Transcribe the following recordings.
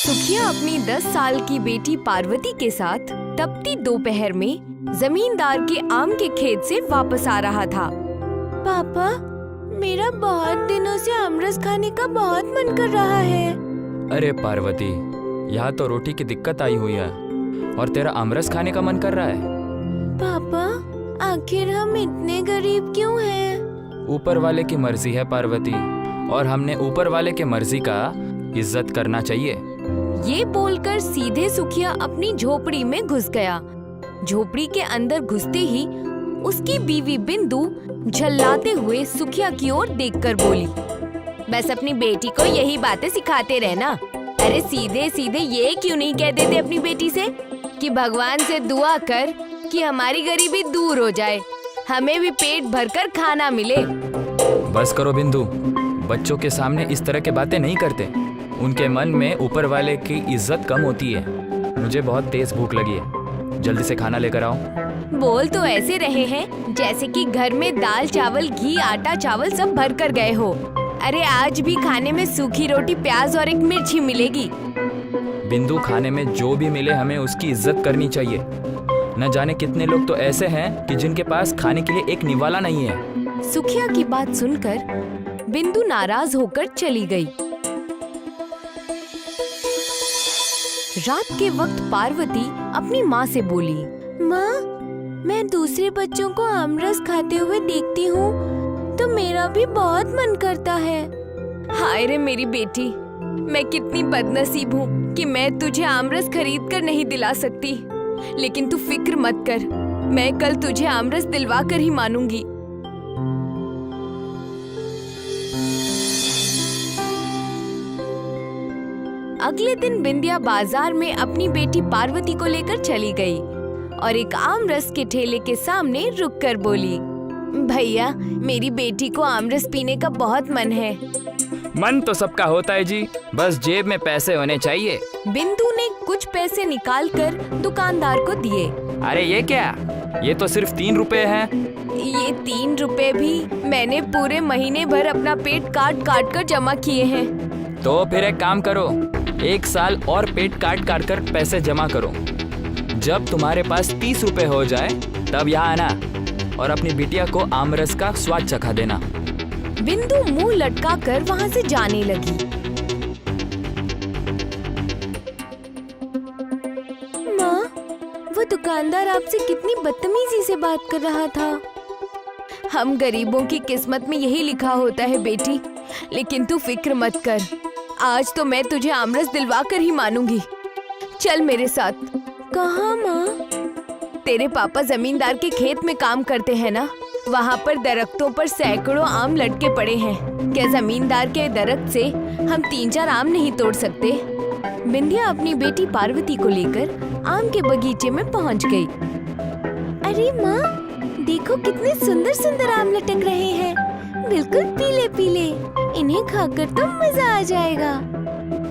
सुखिया अपनी 10 साल की बेटी पार्वती के साथ तपती दोपहर में जमींदार के आम के खेत से वापस आ रहा था। पापा, मेरा बहुत दिनों से आमरस खाने का बहुत मन कर रहा है। अरे पार्वती, यहाँ तो रोटी की दिक्कत आई हुई है और तेरा आमरस खाने का मन कर रहा है। पापा, आखिर हम इतने गरीब क्यों हैं? ऊपर वाले की मर्जी है पार्वती, और हमने ऊपर वाले के मर्जी का इज्जत करना चाहिए। ये बोलकर सीधे सुखिया अपनी झोपड़ी में घुस गया। झोपड़ी के अंदर घुसते ही उसकी बीवी बिंदु झल्लाते हुए सुखिया की ओर देखकर बोली, बस अपनी बेटी को यही बातें सिखाते रहना। अरे सीधे सीधे ये क्यों नहीं कह देते अपनी बेटी से कि भगवान से दुआ कर कि हमारी गरीबी दूर हो जाए, हमें भी पेट भरकर खाना मिले। बस करो बिंदु, बच्चों के सामने इस तरह की बातें नहीं करते। उनके मन में ऊपर वाले की इज्जत कम होती है। मुझे बहुत तेज भूख लगी है, जल्दी से खाना लेकर आओ। बोल तो ऐसे रहे हैं जैसे कि घर में दाल चावल घी आटा चावल सब भर कर गए हो। अरे आज भी खाने में सूखी रोटी प्याज और एक मिर्ची मिलेगी। बिंदु, खाने में जो भी मिले हमें उसकी इज्जत करनी चाहिए। न जाने कितने लोग तो ऐसे हैं कि जिनके पास खाने के लिए एक निवाला नहीं है। सुखिया की बात सुनकर बिंदु नाराज होकर चली गई। रात के वक्त पार्वती अपनी माँ से बोली, माँ, मैं दूसरे बच्चों को आमरस खाते हुए देखती हूँ तो मेरा भी बहुत मन करता है। हाय रे मेरी बेटी, मैं कितनी बदनसीब हूँ कि मैं तुझे आमरस खरीद कर नहीं दिला सकती। लेकिन तू फिक्र मत कर, मैं कल तुझे आमरस दिलवा कर ही मानूंगी। अगले दिन बिंदिया बाजार में अपनी बेटी पार्वती को लेकर चली गई और एक आमरस के ठेले के सामने रुककर बोली, भैया, मेरी बेटी को आमरस पीने का बहुत मन है। मन तो सबका होता है जी, बस जेब में पैसे होने चाहिए। बिंदु ने कुछ पैसे निकालकर दुकानदार को दिए। अरे ये क्या, ये तो सिर्फ 3 रुपए हैं। ये 3 रुपए भी मैंने पूरे महीने भर अपना पेट काट काट कर जमा किए हैं। तो फिर एक काम करो, 1 साल और पेट काट काट कर पैसे जमा करो। जब तुम्हारे पास 30 रुपए हो जाए तब यहाँ आना और अपनी बिटिया को आमरस का स्वाद चखा देना। बिंदु मुंह लटका कर वहाँ से जाने लगी। माँ, वो दुकानदार आपसे कितनी बदतमीजी से बात कर रहा था। हम गरीबों की किस्मत में यही लिखा होता है बेटी, लेकिन तू फिक्र मत कर, आज तो मैं तुझे आमरस दिलवा कर ही मानूंगी। चल मेरे साथ। कहाँ माँ? तेरे पापा जमींदार के खेत में काम करते हैं ना, वहाँ पर दरख्तों पर सैकड़ों आम लटके पड़े हैं। क्या जमींदार के दरख्त से हम 3-4 आम नहीं तोड़ सकते? बिंदिया अपनी बेटी पार्वती को लेकर आम के बगीचे में पहुँच गई। अरे माँ, देखो कितने सुंदर सुंदर आम लटक रहे हैं, बिल्कुल पीले पीले। इन्हें खाकर तो मजा आ जाएगा।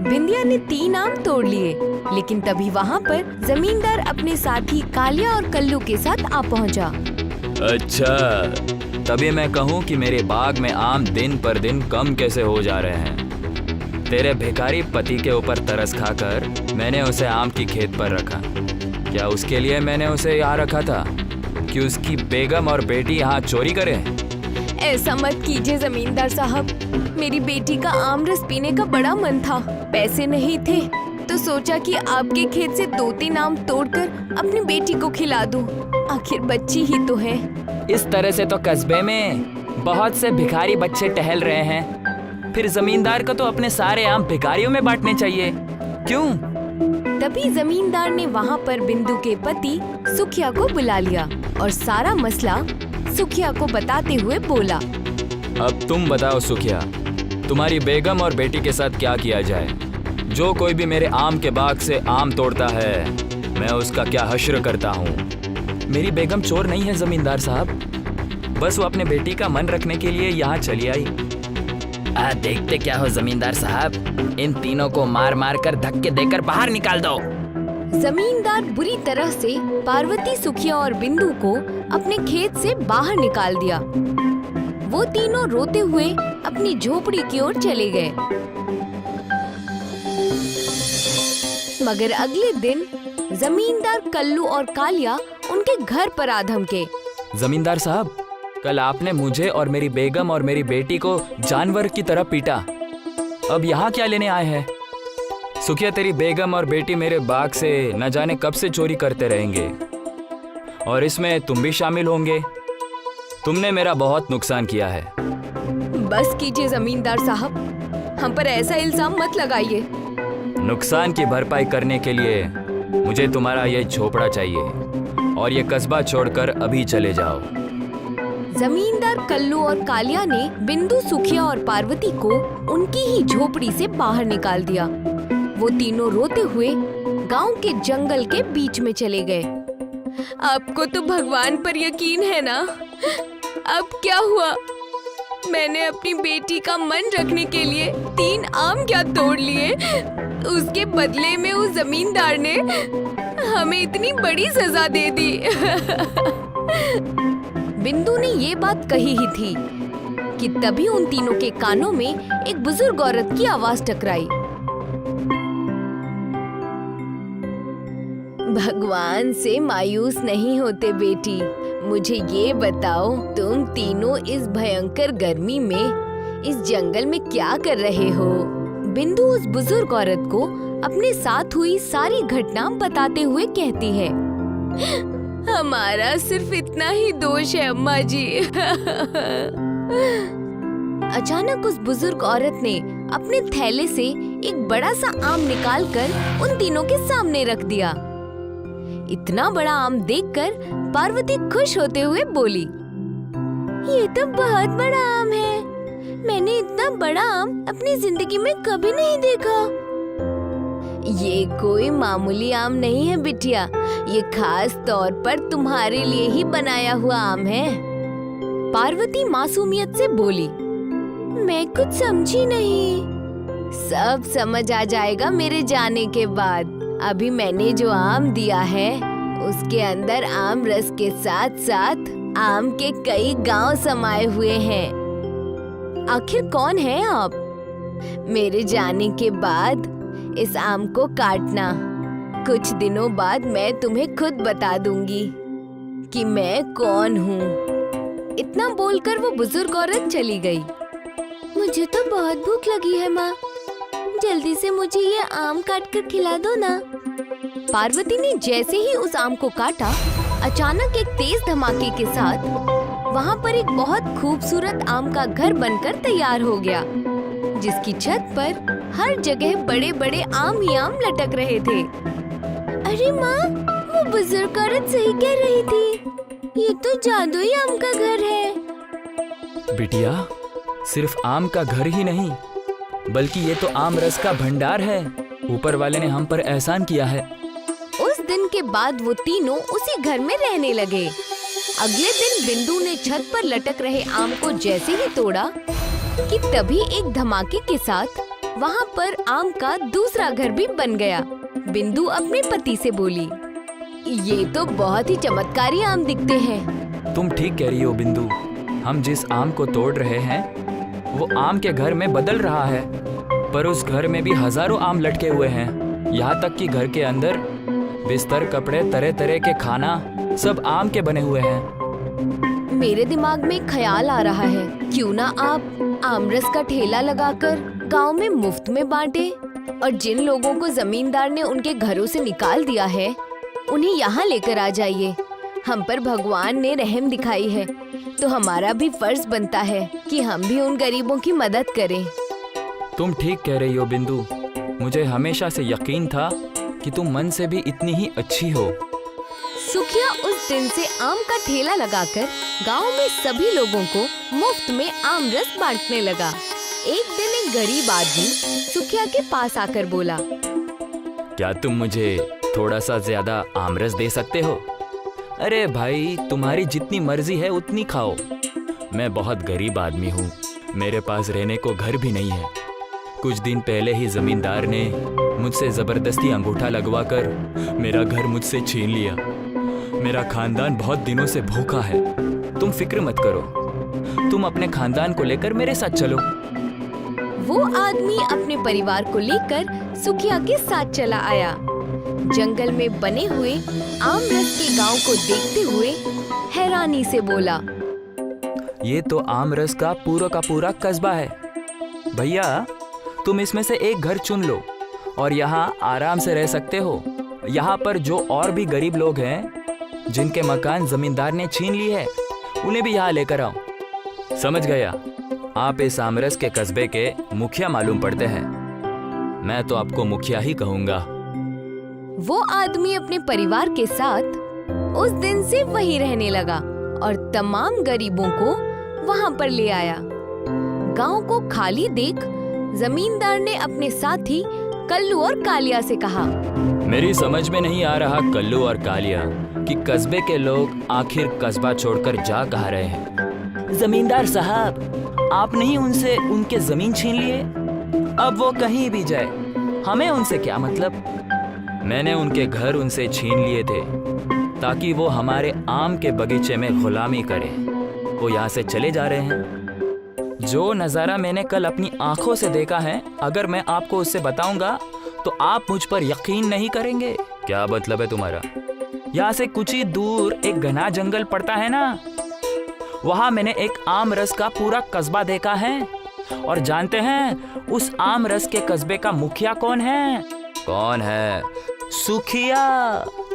बिंदिया ने 3 आम तोड़ लिए, लेकिन तभी वहाँ पर जमींदार अपने साथी कालिया और कल्लू के साथ आ पहुँचा। अच्छा, तभी मैं कहूँ कि मेरे बाग में आम दिन पर दिन कम कैसे हो जा रहे हैं। तेरे भिखारी पति के ऊपर तरस खाकर मैंने उसे आम की खेत पर रखा। क्या उसके लिए मैंने उसे यहाँ रखा था कि उसकी बेगम और बेटी यहाँ चोरी करे? ऐसा मत कीजिए जमींदार साहब, मेरी बेटी का आमरस पीने का बड़ा मन था। पैसे नहीं थे तो सोचा कि आपके खेत से 2-3 आम तोड़कर अपनी बेटी को खिला दूं। आखिर बच्ची ही तो है। इस तरह से तो कस्बे में बहुत से भिखारी बच्चे टहल रहे हैं, फिर जमींदार को तो अपने सारे आम भिखारियों में बांटने चाहिए। क्यों? तभी जमींदार ने वहाँ पर बिंदु के पति सुखिया को बुला लिया और सारा मसला सुखिया को बताते हुए बोला, अब तुम बताओ सुखिया, तुम्हारी बेगम और बेटी के साथ क्या किया जाए? जो कोई भी मेरे आम के बाग से आम तोड़ता है, मैं उसका क्या हश्र करता हूँ। मेरी बेगम चोर नहीं है जमींदार साहब, बस वो अपने बेटी का मन रखने के लिए यहाँ चली आई। देखते क्या हो जमींदार साहब, इन तीनों को मार मार कर धक्के देकर बाहर निकाल दो। जमींदार बुरी तरह से पार्वती, सुखिया और बिंदु को अपने खेत से बाहर निकाल दिया। वो तीनों रोते हुए अपनी झोपड़ी की ओर चले गए। मगर अगले दिन जमींदार कल्लू और कालिया उनके घर पर आ धमके। जमींदार साहब, कल आपने मुझे और मेरी बेगम और मेरी बेटी को जानवर की तरह पीटा। अब यहाँ क्या लेने आए हैं? सुखिया, तेरी बेगम और बेटी मेरे बाग से न जाने कब से चोरी करते रहेंगे और इसमें तुम भी शामिल होंगे। तुमने मेरा बहुत नुकसान किया है। बस कीजिए जमींदार साहब, हम पर ऐसा इल्जाम मत लगाइए। नुकसान की भरपाई करने के लिए मुझे तुम्हारा ये झोपड़ा चाहिए और ये कस्बा छोड़कर अभी चले जाओ। जमींदार कल्लू और कालिया ने बिंदु, सुखिया और पार्वती को उनकी ही झोपड़ी से बाहर निकाल दिया। वो तीनों रोते हुए गांव के जंगल के बीच में चले गए। आपको तो भगवान पर यकीन है ना? अब क्या हुआ? मैंने अपनी बेटी का मन रखने के लिए 3 आम क्या तोड़ लिए। उसके बदले में उस जमींदार ने हमें इतनी बड़ी सजा दे दी। बिंदु ने ये बात कही ही थी कि तभी उन तीनों के कानों में एक बुजुर्ग औरत की आवाज टकराई। भगवान से मायूस नहीं होते बेटी। मुझे ये बताओ, तुम तीनों इस भयंकर गर्मी में इस जंगल में क्या कर रहे हो? बिंदु उस बुजुर्ग औरत को अपने साथ हुई सारी घटना बताते हुए कहती है। हमारा सिर्फ इतना ही दोष है अम्मा जी। अचानक उस बुजुर्ग औरत ने अपने थैले से एक बड़ा सा आम निकालकर उन तीनों के सामने रख दिया। इतना बड़ा आम देखकर पार्वती खुश होते हुए बोली, ये तो बहुत बड़ा आम है। मैंने इतना बड़ा आम अपनी जिंदगी में कभी नहीं देखा। ये कोई मामूली आम नहीं है बिटिया, ये खास तौर पर तुम्हारे लिए ही बनाया हुआ आम है। पार्वती मासूमियत से बोली, मैं कुछ समझी नहीं। सब समझ आ जाएगा मेरे जाने के बाद। अभी मैंने जो आम दिया है उसके अंदर आम रस के साथ साथ आम के कई गांव समाये हुए हैं। आखिर कौन है आप? मेरे जाने के बाद इस आम को काटना। कुछ दिनों बाद मैं तुम्हें खुद बता दूंगी कि मैं कौन हूँ। इतना बोलकर वो बुजुर्ग औरत चली गई। मुझे तो बहुत भूख लगी है माँ, जल्दी से मुझे ये आम काट कर खिला दो ना। पार्वती ने जैसे ही उस आम को काटा, अचानक एक तेज धमाके के साथ वहाँ पर एक बहुत खूबसूरत आम का घर बनकर तैयार हो गया, जिसकी छत पर हर जगह बड़े बड़े आम ही आम लटक रहे थे। अरे माँ, वो बुजुर्ग औरत सही कह रही थी, ये तो जादुई आम का घर है। बिटिया, सिर्फ आम का घर ही नहीं बल्कि ये तो आम रस का भंडार है। ऊपर वाले ने हम पर एहसान किया है। उस दिन के बाद वो तीनों उसी घर में रहने लगे। अगले दिन बिंदु ने छत पर लटक रहे आम को जैसे ही तोड़ा कि तभी एक धमाके के साथ वहाँ पर आम का दूसरा घर भी बन गया। बिंदु अपने पति से बोली, ये तो बहुत ही चमत्कारी आम दिखते हैं। तुम ठीक कह रही हो बिंदु। हम जिस आम को तोड़ रहे हैं वो आम के घर में बदल रहा है, पर उस घर में भी हजारों आम लटके हुए हैं। यहाँ तक कि घर के अंदर बिस्तर, कपड़े, तरह तरह के खाना सब आम के बने हुए हैं। मेरे दिमाग में ख्याल आ रहा है, क्यों ना आप आमरस का ठेला लगाकर गांव में मुफ्त में बांटे और जिन लोगों को जमींदार ने उनके घरों से निकाल दिया है उन्हें यहाँ लेकर आ जाइए। हम पर भगवान ने रहम दिखाई है तो हमारा भी फर्ज बनता है कि हम भी उन गरीबों की मदद करें। तुम ठीक कह रही हो बिंदु। मुझे हमेशा से यकीन था कि तुम मन से भी इतनी ही अच्छी हो। सुखिया उस दिन से आम का ठेला लगाकर गांव में सभी लोगों को मुफ्त में आम रस बांटने लगा। एक दिन एक गरीब आदमी सुखिया के पास आकर बोला, क्या तुम मुझे थोड़ा सा ज्यादा आम रस दे सकते हो? अरे भाई, तुम्हारी जितनी मर्जी है उतनी खाओ। मैं बहुत गरीब आदमी हूँ, मेरे पास रहने को घर भी नहीं है। कुछ दिन पहले ही जमींदार ने मुझसे जबरदस्ती अंगूठा लगवाकर मेरा घर मुझसे छीन लिया। मेरा खानदान बहुत दिनों से भूखा है। तुम फिक्र मत करो, तुम अपने खानदान को लेकर मेरे साथ चलो। वो आदमी अपने परिवार को लेकर सुखिया के साथ चला आया। जंगल में बने हुए आमरस के गांव को देखते हुए हैरानी से बोला, ये तो आमरस का पूरा कस्बा है। भैया, तुम इसमें से एक घर चुन लो और यहाँ आराम से रह सकते हो। यहाँ पर जो और भी गरीब लोग हैं जिनके मकान जमींदार ने छीन लिए है, उन्हें भी यहाँ लेकर आओ। समझ गया? आप इस आमरस के कस्बे के मुखिया मालूम पड़ते हैं। मैं तो आपको मुखिया ही कहूँगा। वो आदमी अपने परिवार के साथ उस दिन से वहीं रहने लगा और तमाम गरीबों को वहां पर ले आया। गांव को खाली देख जमींदार ने अपने साथी कल्लू और कालिया से कहा, मेरी समझ में नहीं आ रहा कल्लू और कालिया कि कस्बे के लोग आखिर कस्बा छोड़कर जा कहाँ रहे हैं। जमींदार साहब, आप नहीं उनसे उनके जमीन छीन लिए? अब वो कहीं भी जाए, हमें उनसे क्या मतलब। मैंने उनके घर उनसे छीन लिए थे ताकि वो हमारे आम के बगीचे में गुलामी करें। वो यहाँ से चले जा रहे हैं। जो नज़ारा मैंने कल अपनी आंखों से देखा है, अगर मैं आपको उससे बताऊंगा तो आप मुझ पर यकीन नहीं करेंगे। क्या मतलब है तुम्हारा? यहाँ से कुछ ही दूर एक घना जंगल पड़ता है ना, वहाँ मैंने एक आम रस का पूरा कस्बा देखा है। और जानते हैं उस आम रस के कस्बे का मुखिया कौन है? कौन है? सुखिया।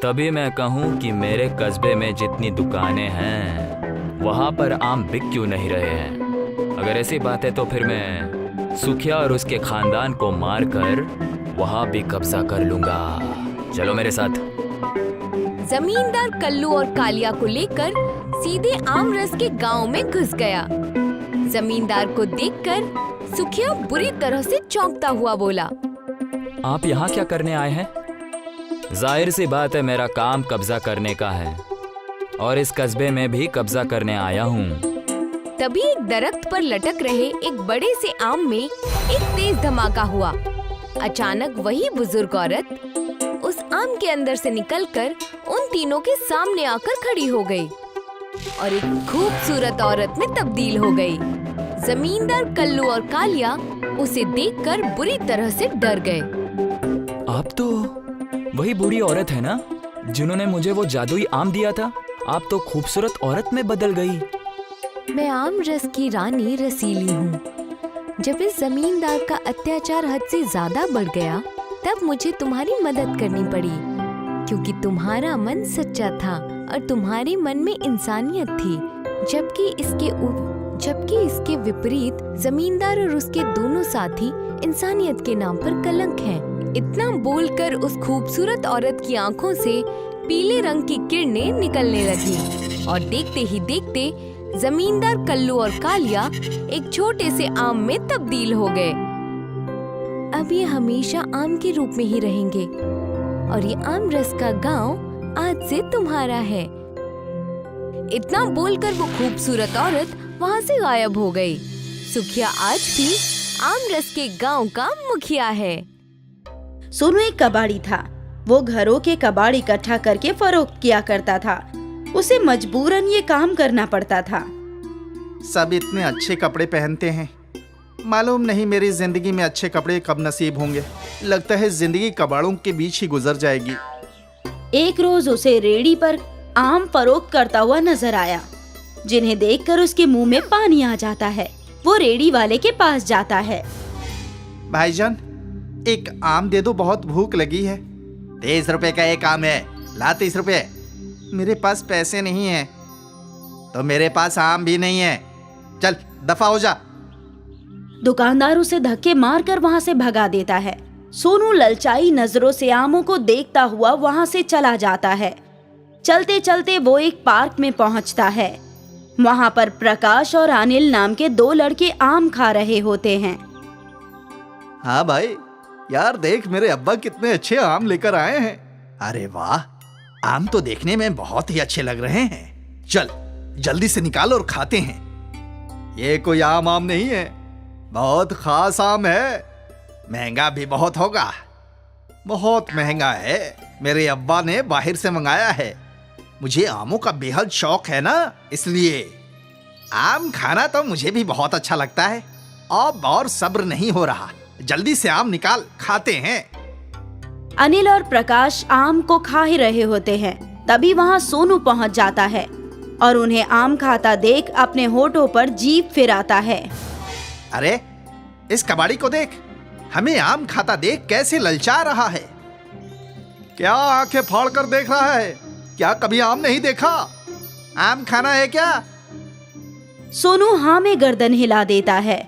तभी मैं कहूँ कि मेरे कस्बे में जितनी दुकानें हैं वहाँ पर आम बिक क्यों नहीं रहे हैं। अगर ऐसी बात है तो फिर मैं सुखिया और उसके खानदान को मारकर वहाँ भी कब्जा कर लूंगा। चलो मेरे साथ। जमींदार कल्लू और कालिया को लेकर सीधे आमरस के गांव में घुस गया। जमींदार को देखकर सुखिया बुरी तरह से चौंकता हुआ बोला, आप यहाँ क्या करने आए हैं? जाहिर सी बात है, मेरा काम कब्जा करने का है और इस कस्बे में भी कब्जा करने आया हूँ। तभी एक दरख्त पर लटक रहे एक बड़े से आम में एक तेज धमाका हुआ। अचानक वही बुजुर्ग औरत उस आम के अंदर से निकलकर उन तीनों के सामने आकर खड़ी हो गई और एक खूबसूरत औरत में तब्दील हो गई। जमींदार कल्लू और कालिया उसे देखकर बुरी तरह से डर गए। आप तो वही बूढ़ी औरत है ना जिन्होंने मुझे वो जादुई आम दिया था? आप तो खूबसूरत औरत में बदल गई। मैं आम रस की रानी रसीली हूँ। जब इस जमींदार का अत्याचार हद से ज्यादा बढ़ गया, तब मुझे तुम्हारी मदद करनी पड़ी, क्योंकि तुम्हारा मन सच्चा था और तुम्हारे मन में इंसानियत थी। जबकि इसके विपरीत जमींदार और उसके दोनों साथी इंसानियत के नाम पर कलंक हैं। इतना बोलकर उस खूबसूरत औरत की आंखों से पीले रंग की किरणें निकलने लगी और देखते ही देखते जमींदार कल्लू और कालिया एक छोटे से आम में तब्दील हो गए। अब ये हमेशा आम के रूप में ही रहेंगे और ये आम रस का गांव आज से तुम्हारा है। इतना बोलकर वो खूबसूरत औरत वहाँ से गायब हो गई। सुखिया आज भी आम रस के गांव का मुखिया है। सोनू एक कबाड़ी था। वो घरों के कबाड़ इकट्ठा करके फरोख्त किया करता था। उसे मजबूरन ये काम करना पड़ता था। सब इतने अच्छे कपड़े पहनते हैं, मालूम नहीं मेरी जिंदगी में अच्छे कपड़े कब नसीब होंगे। लगता है जिंदगी कबाड़ों के बीच ही गुजर जाएगी। एक रोज उसे रेहड़ी पर आम फरोख्त करता हुआ नजर आया, जिन्हें देखकर उसके मुंह में पानी आ जाता है। वो रेहड़ी वाले के पास जाता है। भाईजान, एक आम दे दो, बहुत भूख लगी है। 30 रुपए का एक आम है, ला 30 रुपए। मेरे पास पैसे नहीं है। तो मेरे पास आम भी नहीं है, चल दफा हो जा। दुकानदार उसे धक्के मारकर वहाँ से भगा देता है। सोनू ललचाई नजरों से आमों को देखता हुआ वहाँ से चला जाता है। चलते चलते वो एक पार्क में पहुँचता है। वहाँ पर प्रकाश और अनिल नाम के 2 लड़के आम खा रहे होते हैं। हाँ भाई, यार देख मेरे अब्बा कितने अच्छे आम लेकर आए हैं। अरे वाह, आम तो देखने में बहुत ही अच्छे लग रहे हैं। चल जल्दी से निकाल और खाते हैं। ये कोई आम नहीं है, बहुत खास आम है। महंगा भी बहुत होगा, बहुत महंगा है। मेरे अब्बा ने बाहर से मंगाया है। मुझे आमों का बेहद शौक है ना, इसलिए आम खाना तो मुझे भी बहुत अच्छा लगता है। अब और सब्र नहीं हो रहा, जल्दी से आम निकाल, खाते हैं। अनिल और प्रकाश आम को खा ही रहे होते हैं। तभी वहाँ सोनू पहुँच जाता है और उन्हें आम खाता देख अपने होठों पर जीभ फिराता है। अरे इस कबाड़ी को देख, हमें आम खाता देख कैसे ललचा रहा है। क्या आंखें फाड़ कर देख रहा है? क्या कभी आम नहीं देखा? आम खाना है क्या? सोनू हाँ में गर्दन हिला देता है।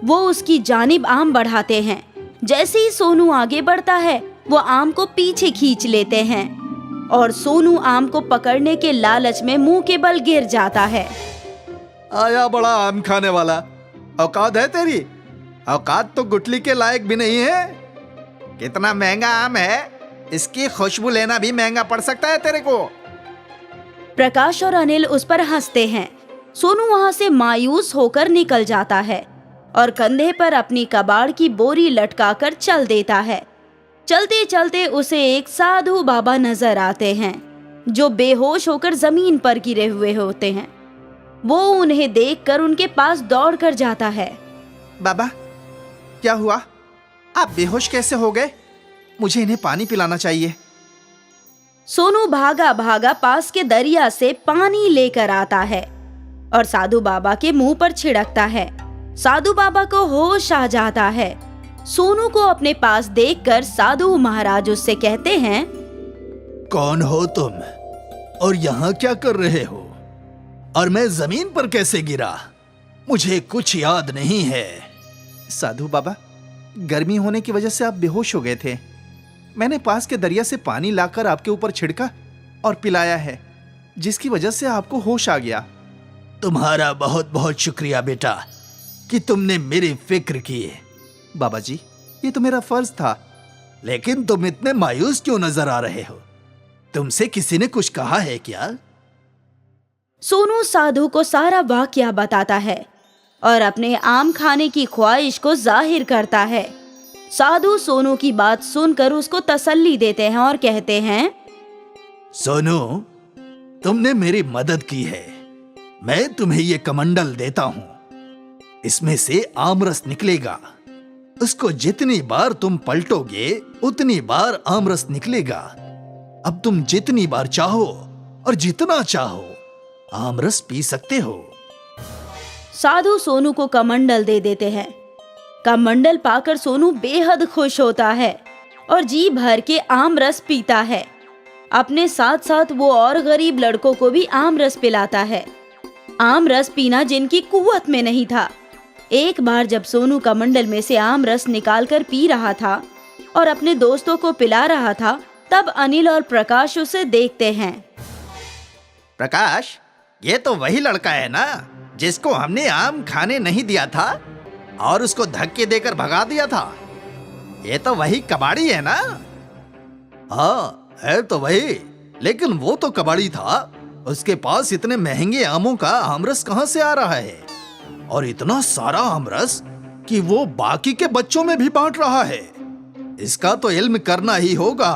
वो उसकी जानिब आम बढ़ाते हैं। जैसे ही सोनू आगे बढ़ता है वो आम को पीछे खींच लेते हैं और सोनू आम को पकड़ने के लालच में मुंह के बल गिर जाता है। आया बड़ा आम खाने वाला, औकात है तेरी? औकात तो गुठली के लायक भी नहीं है। कितना महंगा आम है, इसकी खुशबू लेना भी महंगा पड़ सकता है तेरे को। प्रकाश और अनिल उस पर हंसते हैं। सोनू वहाँ से मायूस होकर निकल जाता है और कंधे पर अपनी कबाड़ की बोरी लटकाकर चल देता है। चलते चलते उसे एक साधु बाबा नजर आते हैं जो बेहोश होकर जमीन पर गिरे हुए होते हैं। वो उन्हें देखकर उनके पास दौड़ कर जाता है। बाबा, क्या हुआ? आप बेहोश कैसे हो गए? मुझे इन्हें पानी पिलाना चाहिए। सोनू भागा भागा पास के दरिया से पानी लेकर आता है और साधु बाबा के मुंह पर छिड़कता है। साधु बाबा को होश आ जाता है। सोनू को अपने पास देखकर साधु महाराज उससे कहते हैं, कौन हो तुम और यहाँ क्या कर रहे हो? और मैं जमीन पर कैसे गिरा? मुझे कुछ याद नहीं है। साधु बाबा, गर्मी होने की वजह से आप बेहोश हो गए थे। मैंने पास के दरिया से पानी लाकर आपके ऊपर छिड़का और पिलाया है, जिसकी वजह से आपको होश आ गया। तुम्हारा बहुत बहुत शुक्रिया बेटा कि तुमने मेरी फिक्र की। बाबा जी, ये तो मेरा फर्ज था, लेकिन तुम इतने मायूस क्यों नजर आ रहे हो? तुमसे किसी ने कुछ कहा है क्या? सोनू साधु को सारा वाकया बताता है और अपने आम खाने की ख्वाहिश को जाहिर करता है। साधु सोनू की बात सुनकर उसको तसल्ली देते हैं और कहते हैं, सोनू, तुमने मेरी मदद की है। मैं तुम्हें ये कमंडल देता हूं। इसमें से आमरस निकलेगा। उसको जितनी बार तुम पलटोगे उतनी बार आमरस निकलेगा। अब तुम जितनी बार चाहो और जितना चाहो आमरस पी सकते हो। साधु सोनू को कमंडल दे देते हैं। कमंडल पाकर सोनू बेहद खुश होता है और जी भर के आम रस पीता है। अपने साथ साथ वो और गरीब लड़कों को भी आम रस पिलाता है। आम रस पीना जिनकी कुव्वत में नहीं था। एक बार जब सोनू कमंडल में से आम रस निकाल कर पी रहा था और अपने दोस्तों को पिला रहा था, तब अनिल और प्रकाश उसे देखते हैं। प्रकाश, ये तो वही लड़का है ना जिसको हमने आम खाने नहीं दिया था और उसको धक्के देकर भगा दिया था। ये तो वही कबाड़ी है ना? हाँ, है तो वही, लेकिन वो तो कबाड़ी था। उसके पास इतने महंगे आमों का आमरस कहां से आ रहा है? और इतना सारा आमरस कि वो बाकी के बच्चों में भी बांट रहा है। इसका तो इल्म करना ही होगा।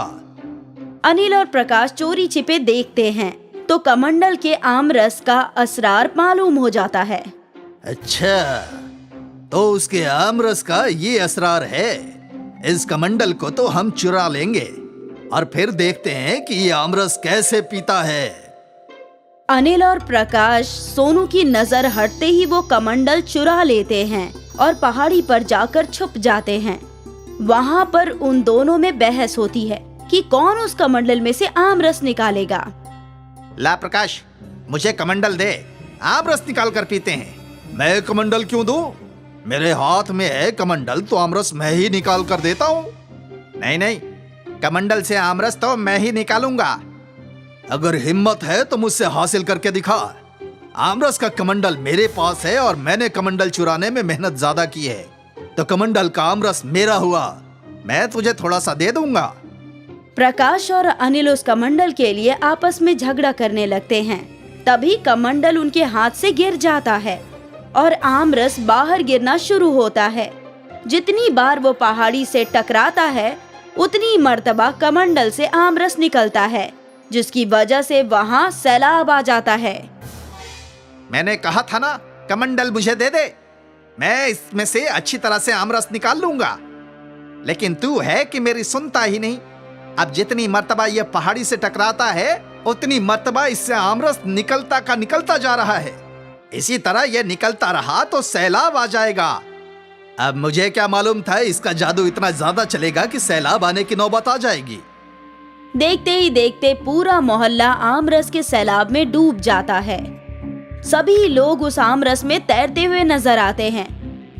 अनिल और प्रकाश चोरी छिपे देखते हैं तो कमंडल के आम रस का असरार मालूम हो जाता है। अच्छा, तो उसके आम रस का ये असरार है। इस कमंडल को तो हम चुरा लेंगे और फिर देखते हैं कि ये आमरस कैसे पीता है। अनिल और प्रकाश सोनू की नजर हटते ही वो कमंडल चुरा लेते हैं और पहाड़ी पर जाकर छुप जाते हैं। वहाँ पर उन दोनों में बहस होती है कि कौन उस कमंडल में से आम रस निकालेगा। ला प्रकाश, मुझे कमंडल दे, आम रस निकाल कर पीते हैं। मैं कमंडल क्यों दूं? मेरे हाथ में है कमंडल, तो आमरस मैं ही निकाल कर देता हूँ। नहीं नहीं, कमंडल से आमरस तो मैं ही निकालूंगा। अगर हिम्मत है तो मुझसे हासिल करके दिखा। आमरस का कमंडल मेरे पास है और मैंने कमंडल चुराने में मेहनत ज्यादा की है, तो कमंडल का आमरस मेरा हुआ। मैं तुझे थोड़ा सा दे दूंगा। प्रकाश और अनिल उस कमंडल के लिए आपस में झगड़ा करने लगते हैं। तभी कमंडल उनके हाथ से गिर जाता है और आम रस बाहर गिरना शुरू होता है। जितनी बार वो पहाड़ी से टकराता है उतनी मर्तबा कमंडल से आम रस निकलता है, जिसकी वजह से वहाँ सैलाब आ जाता है। मैंने कहा था ना, कमंडल मुझे दे दे, मैं इसमें से अच्छी तरह से आमरस निकाल लूंगा। लेकिन तू है कि मेरी सुनता ही नहीं। अब जितनी मर्तबा ये पहाड़ी से टकराता है उतनी मर्तबा इससे आमरस निकलता का निकलता जा रहा है। इसी तरह ये निकलता रहा तो सैलाब आ जाएगा। अब मुझे क्या मालूम था इसका जादू इतना ज्यादा चलेगा कि सैलाब आने की नौबत आ जाएगी। देखते ही देखते पूरा मोहल्ला आमरस के सैलाब में डूब जाता है। सभी लोग उस आमरस में तैरते हुए नजर आते हैं।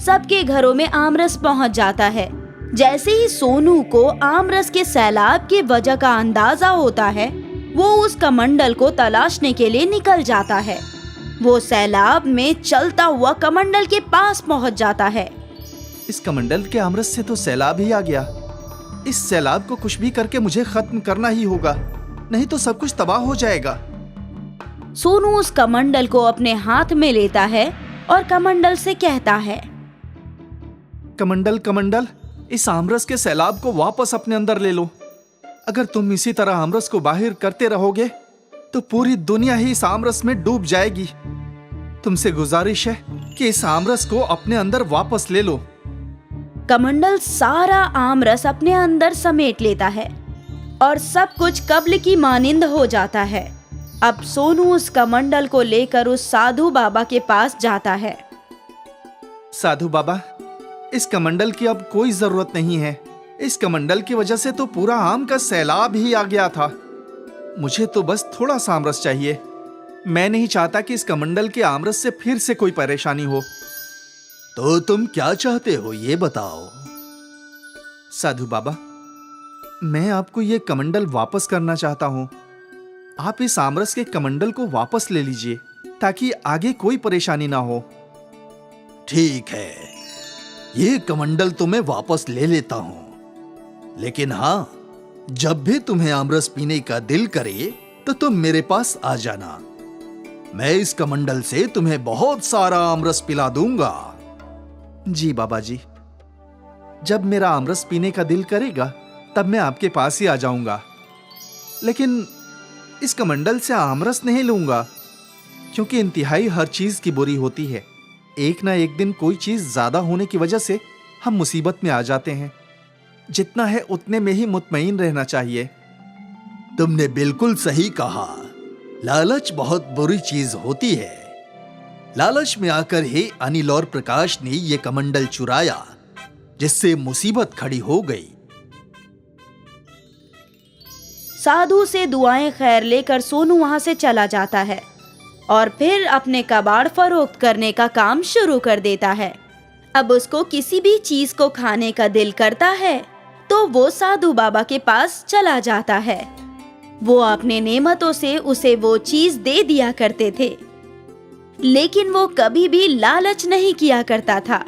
सबके घरों में आमरस पहुंच जाता है। जैसे ही सोनू को आमरस के सैलाब की वजह का अंदाजा होता है, वो उस कमंडल को तलाशने के लिए निकल जाता है। वो सैलाब में चलता हुआ कमंडल के पास पहुंच जाता है। इस कमंडल के आमरस से तो सैलाब ही आ गया। इस सैलाब को कुछ भी करके मुझे खत्म करना ही होगा, नहीं तो सब कुछ तबाह हो जाएगा। सोनू उस कमंडल को अपने हाथ में लेता है और कमंडल से कहता है, कमंडल कमंडल, इस आमरस के सैलाब को वापस अपने अंदर ले लो। अगर तुम इसी तरह आमरस को बाहर करते रहोगे तो पूरी दुनिया ही इस आमरस में डूब जाएगी। तुमसे गुजारिश है कि इस आमरस को अपने अंदर वापस ले लो। कमंडल सारा आमरस अपने अंदर समेट लेता है और सब कुछ कब्ल की मानिंद हो जाता है। अब सोनू उस कमंडल को लेकर उस साधु बाबा के पास जाता है। साधु बाबा, इस कमंडल की अब कोई जरूरत नहीं है। इस कमंडल की वजह से तो पूरा आम का सैलाब ही आ गया था। मुझे तो बस थोड़ा सा आमरस चाहिए। मैं नहीं चाहता कि इस कमंडल के आमरस से फिर से कोई परेशानी हो। तो तुम क्या चाहते हो ये बताओ। साधु बाबा, मैं आपको ये कमंडल वापस करना चाहता हूं। आप इस आमरस के कमंडल को वापस ले लीजिए ताकि आगे कोई परेशानी ना हो। ठीक है, ये कमंडल तो मैं वापस ले लेता हूं, लेकिन हाँ, जब भी तुम्हें आमरस पीने का दिल करे तो तुम मेरे पास आ जाना। मैं इस कमंडल से तुम्हें बहुत सारा आमरस पिला दूंगा। जी बाबा जी, जब मेरा आमरस पीने का दिल करेगा तब मैं आपके पास ही आ जाऊंगा, लेकिन इस कमंडल से आमरस नहीं लूंगा, क्योंकि इंतहाई हर चीज की बुरी होती है। एक ना एक दिन कोई चीज ज्यादा होने की वजह से हम मुसीबत में आ जाते हैं। जितना है उतने में ही मुतमईन रहना चाहिए। तुमने बिल्कुल सही कहा। लालच बहुत बुरी चीज होती है। लालच में आकर ही अनिल और प्रकाश ने ये कमंडल चुराया, जिससे मुसीबत खड़ी हो गई। साधु से दुआएं खैर लेकर सोनू वहां से चला जाता है और फिर अपने कबाड़ फरोख्त करने का काम शुरू कर देता है। अब उसको किसी भी चीज को खाने का दिल करता है तो वो साधु बाबा के पास चला जाता है। वो अपने नेमतों से उसे वो चीज दे दिया करते थे, लेकिन वो कभी भी लालच नहीं किया करता था,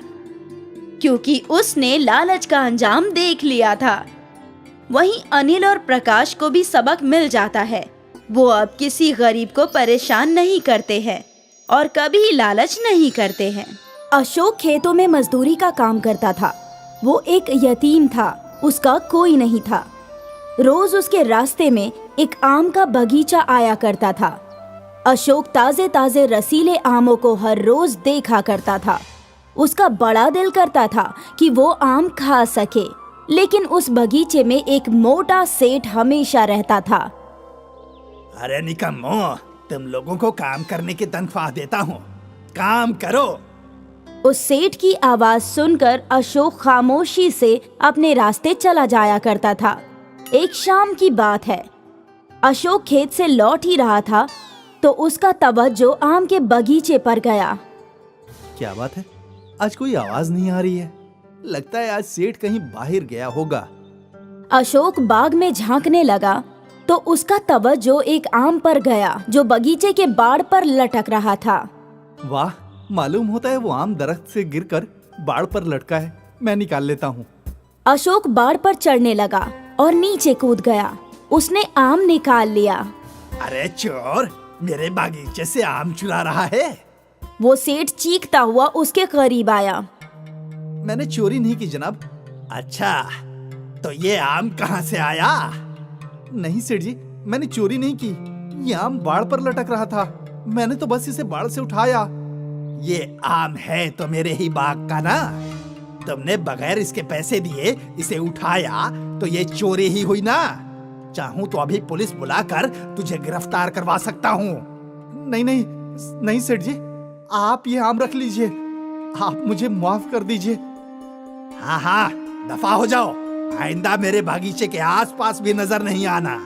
क्योंकि उसने लालच का अंजाम देख लिया था। वहीं अनिल और प्रकाश को भी सबक मिल जाता है। वो अब किसी गरीब को परेशान नहीं करते हैं और कभी लालच नहीं करते हैं। अशोक खेतों में मजदूरी का काम करता था। वो एक यतीम था, उसका कोई नहीं था। रोज उसके रास्ते में एक आम का बगीचा आया करता था। अशोक ताजे ताजे रसीले आमों को हर रोज देखा करता था। उसका बड़ा दिल करता था कि वो आम खा सके, लेकिन उस बगीचे में एक मोटा सेठ हमेशा रहता था। अरे निकम्मो, तुम लोगों को काम करने की तनख्वाह देता हूँ, काम करो। उस सेठ की आवाज सुनकर अशोक खामोशी से अपने रास्ते चला जाया करता था। एक शाम की बात है, अशोक खेत से लौट ही रहा था तो उसका तवज्जो आम के बगीचे पर गया। क्या बात है, आज कोई आवाज नहीं आ रही है। लगता है आज सेठ कहीं बाहर गया होगा। अशोक बाग में झांकने लगा तो उसका तवज्जो एक आम पर गया जो बगीचे के बाड़ पर लटक रहा था। वाह, मालूम होता है वो आम दरख्त से गिरकर बाड़ पर लटका है। मैं निकाल लेता हूँ। अशोक बाड़ पर चढ़ने लगा और नीचे कूद गया। उसने आम निकाल लिया। अरे चोर, मेरे बागीचे से आम चुरा रहा है। वो सेठ चीखता हुआ उसके करीब आया। मैंने चोरी नहीं की जनाब। अच्छा, तो ये आम कहाँ से आया? नहीं सेठ जी, मैंने चोरी नहीं की। ये आम बाड़ पर लटक रहा था, मैंने तो बस इसे बाड़ से उठाया। ये आम है तो मेरे ही बाग का ना। तुमने बगैर इसके पैसे दिए इसे उठाया तो ये चोरी ही हुई ना। चाहूं तो अभी पुलिस बुलाकर तुझे गिरफ्तार करवा सकता हूँ। नहीं नहीं नहीं सेठ जी, आप ये आम रख लीजिए, आप मुझे माफ कर दीजिए। हाँ हाँ, दफा हो जाओ, आइंदा मेरे बागीचे के आसपास भी नजर नहीं आना।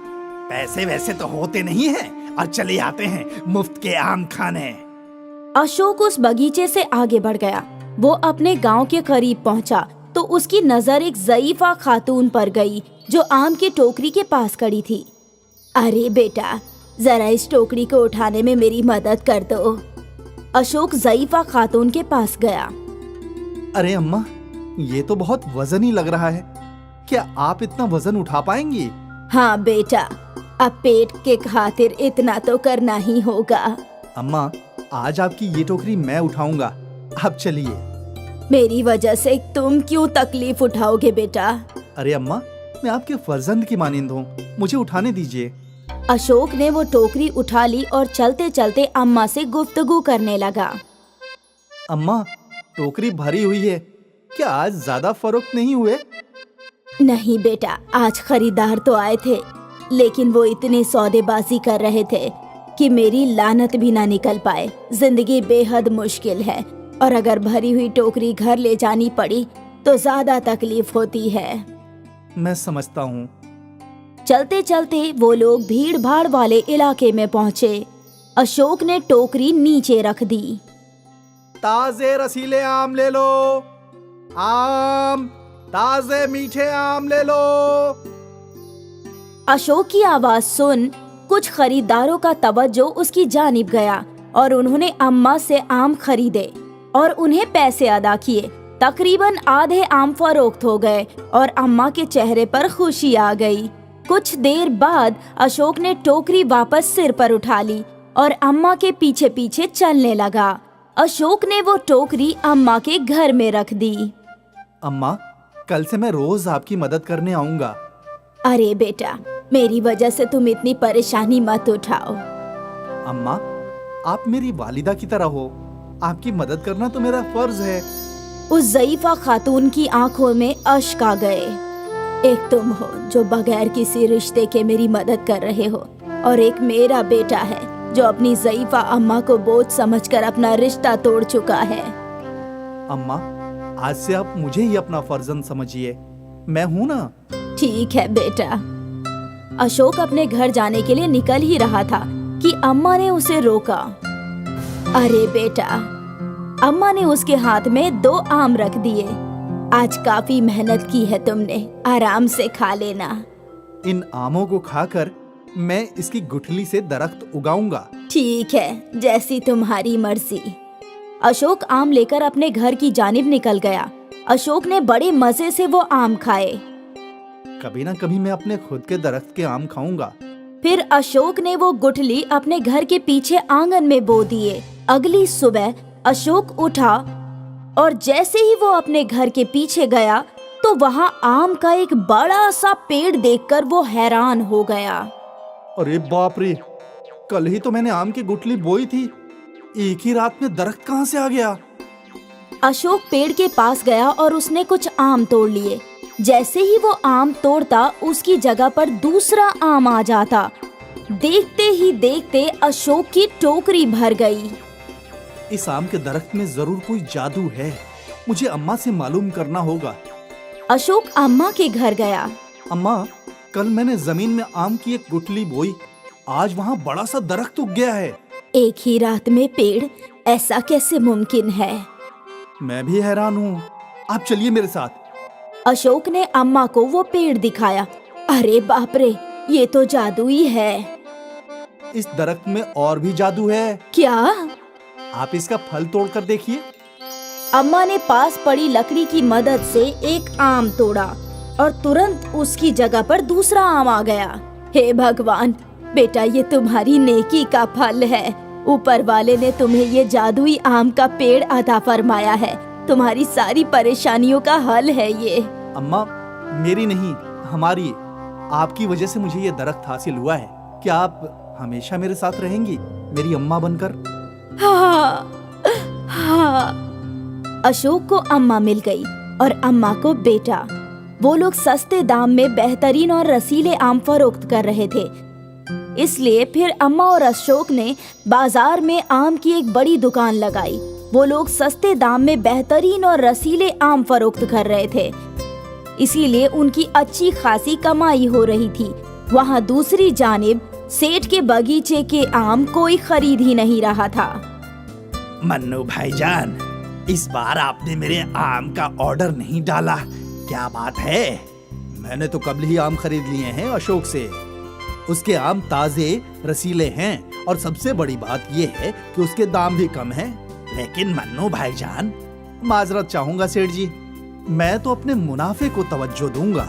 पैसे वैसे तो होते नहीं हैं और चले आते हैं मुफ्त के आम खाने। अशोक उस बगीचे से आगे बढ़ गया। वो अपने गांव के करीब पहुंचा तो उसकी नजर एक ज़ईफा खातून पर गई जो आम की टोकरी के पास खड़ी थी। अरे बेटा, जरा इस टोकरी को उठाने में मेरी मदद कर दो। अशोक ज़ईफा खातून के पास गया। अरे अम्मा, ये तो बहुत वजनी लग रहा है, क्या आप इतना वजन उठा पाएंगी? हाँ बेटा, अब पेट के खातिर इतना तो करना ही होगा। अम्मा, आज आपकी ये टोकरी मैं उठाऊंगा, आप चलिए। मेरी वजह से तुम क्यों तकलीफ उठाओगे बेटा? अरे अम्मा, मैं आपके फर्जंद की मानिंद हूँ, मुझे उठाने दीजिए। अशोक ने वो टोकरी उठा ली और चलते चलते अम्मा से गुफ्तगू करने लगा। अम्मा, टोकरी भरी हुई है, क्या आज ज्यादा फरोख्त नहीं हुए? नहीं बेटा, आज खरीदार तो आए थे, लेकिन वो इतने सौदेबाजी कर रहे थे कि मेरी लानत भी ना निकल पाए। जिंदगी बेहद मुश्किल है और अगर भरी हुई टोकरी घर ले जानी पड़ी तो ज्यादा तकलीफ होती है। मैं समझता हूँ। चलते चलते वो लोग भीड़ भाड़ वाले इलाके में पहुँचे। अशोक ने टोकरी नीचे रख दी। ताजे रसीले आम ले लो, आम, ताजे मीठे आम ले लो। अशोक की आवाज सुन कुछ खरीदारों का तवज्जो उसकी जानिब गया और उन्होंने अम्मा से आम खरीदे और उन्हें पैसे अदा किए। तकरीबन आधे आम फरोख्त हो गए और अम्मा के चेहरे पर खुशी आ गई। कुछ देर बाद अशोक ने टोकरी वापस सिर पर उठा ली और अम्मा के पीछे पीछे चलने लगा। अशोक ने वो टोकरी अम्मा के घर में रख दी। अम्मा, कल से मैं रोज आपकी मदद करने आऊंगा। अरे बेटा, मेरी वजह से तुम इतनी परेशानी मत उठाओ। अम्मा, आप मेरी वालिदा की तरह हो, आपकी मदद करना तो मेरा फर्ज है। उस ज़ईफा खातून की आंखों में अश्क आ गए। एक तुम हो जो बगैर किसी रिश्ते के मेरी मदद कर रहे हो और एक मेरा बेटा है जो अपनी ज़ईफा अम्मा को बोझ समझकर अपना रिश्ता तोड़ चुका है। अम्मा, आज से आप मुझे ही अपना फर्जंद समझिए, मैं हूँ ना। ठीक है बेटा। अशोक अपने घर जाने के लिए निकल ही रहा था कि अम्मा ने उसे रोका। अरे बेटा, अम्मा ने उसके हाथ में 2 आम रख दिए। आज काफी मेहनत की है तुमने, आराम से खा लेना। इन आमों को खाकर मैं इसकी गुठली से दरख्त उगाऊंगा। ठीक है, जैसी तुम्हारी मर्जी। अशोक आम लेकर अपने घर की जानिब निकल गया। अशोक ने बड़े मजे से वो आम खाए। कभी ना कभी मैं अपने खुद के दरख्त के आम खाऊंगा। फिर अशोक ने वो गुठली अपने घर के पीछे आंगन में बो दिए। अगली सुबह अशोक उठा और जैसे ही वो अपने घर के पीछे गया तो वहाँ आम का एक बड़ा सा पेड़ देखकर वो हैरान हो गया। अरे बाप रे, कल ही तो मैंने आम की गुठली बोई थी, एक ही रात में दरख्त कहाँ से आ गया? अशोक पेड़ के पास गया और उसने कुछ आम तोड़ लिए। जैसे ही वो आम तोड़ता उसकी जगह पर दूसरा आम आ जाता। देखते ही देखते अशोक की टोकरी भर गई। इस आम के दरख्त में जरूर कोई जादू है, मुझे अम्मा से मालूम करना होगा। अशोक अम्मा के घर गया। अम्मा, कल मैंने जमीन में आम की एक गुठली बोई, आज वहाँ बड़ा सा दरख्त उग गया है। एक ही रात में पेड़, ऐसा कैसे मुमकिन है? मैं भी हैरान हूँ, आप चलिए मेरे साथ। अशोक ने अम्मा को वो पेड़ दिखाया। अरे बाप रे, ये तो जादुई है। इस दरख्त में और भी जादू है। क्या? आप इसका फल तोड़कर देखिए। अम्मा ने पास पड़ी लकड़ी की मदद से एक आम तोड़ा और तुरंत उसकी जगह पर दूसरा आम आ गया। हे भगवान, बेटा ये तुम्हारी नेकी का फल है। ऊपर वाले ने तुम्हें ये जादुई आम का पेड़ अता फरमाया है। तुम्हारी सारी परेशानियों का हल है ये। अम्मा, मेरी नहीं, हमारी, आपकी वजह से मुझे ये दरख्त हासिल हुआ है। क्या आप हमेशा मेरे साथ रहेंगी, मेरी अम्मा बनकर? हाँ, हाँ। अशोक को अम्मा मिल गई और अम्मा को बेटा। वो लोग सस्ते दाम में बेहतरीन और रसीले आम फरोख्त कर रहे थे। इसलिए फिर अम्मा और अशोक ने बाजार में आम की एक बड़ी दुकान लगाई। वो लोग सस्ते दाम में बेहतरीन और रसीले आम फरोख्त कर रहे थे, इसीलिए उनकी अच्छी खासी कमाई हो रही थी। वहाँ दूसरी जानिब सेठ के बगीचे के आम कोई खरीद ही नहीं रहा था। मन्नू भाईजान, इस बार आपने मेरे आम का ऑर्डर नहीं डाला, क्या बात है? मैंने तो कब ही आम खरीद लिए हैं अशोक से। उसके आम ताजे रसीले हैं और सबसे बड़ी बात यह है कि उसके दाम भी कम हैं। लेकिन मन्नू भाईजान, माजरत चाहूंगा सेठ जी, मैं तो अपने मुनाफे को तवज्जो दूंगा।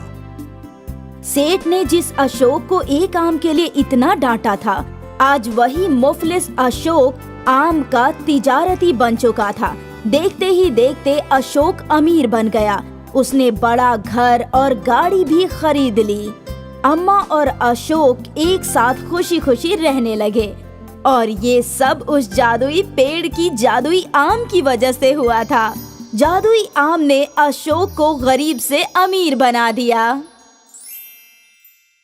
सेठ ने जिस अशोक को एक आम के लिए इतना डांटा था, आज वही मुफलिस अशोक आम का तिजारती बन चुका था। देखते ही देखते अशोक अमीर बन गया। उसने बड़ा घर और गाड़ी भी खरीद ली। अम्मा और अशोक एक साथ खुशी खुशी रहने लगे और ये सब उस जादुई पेड़ की जादुई आम की वजह से हुआ था। जादुई आम ने अशोक को गरीब से अमीर बना दिया।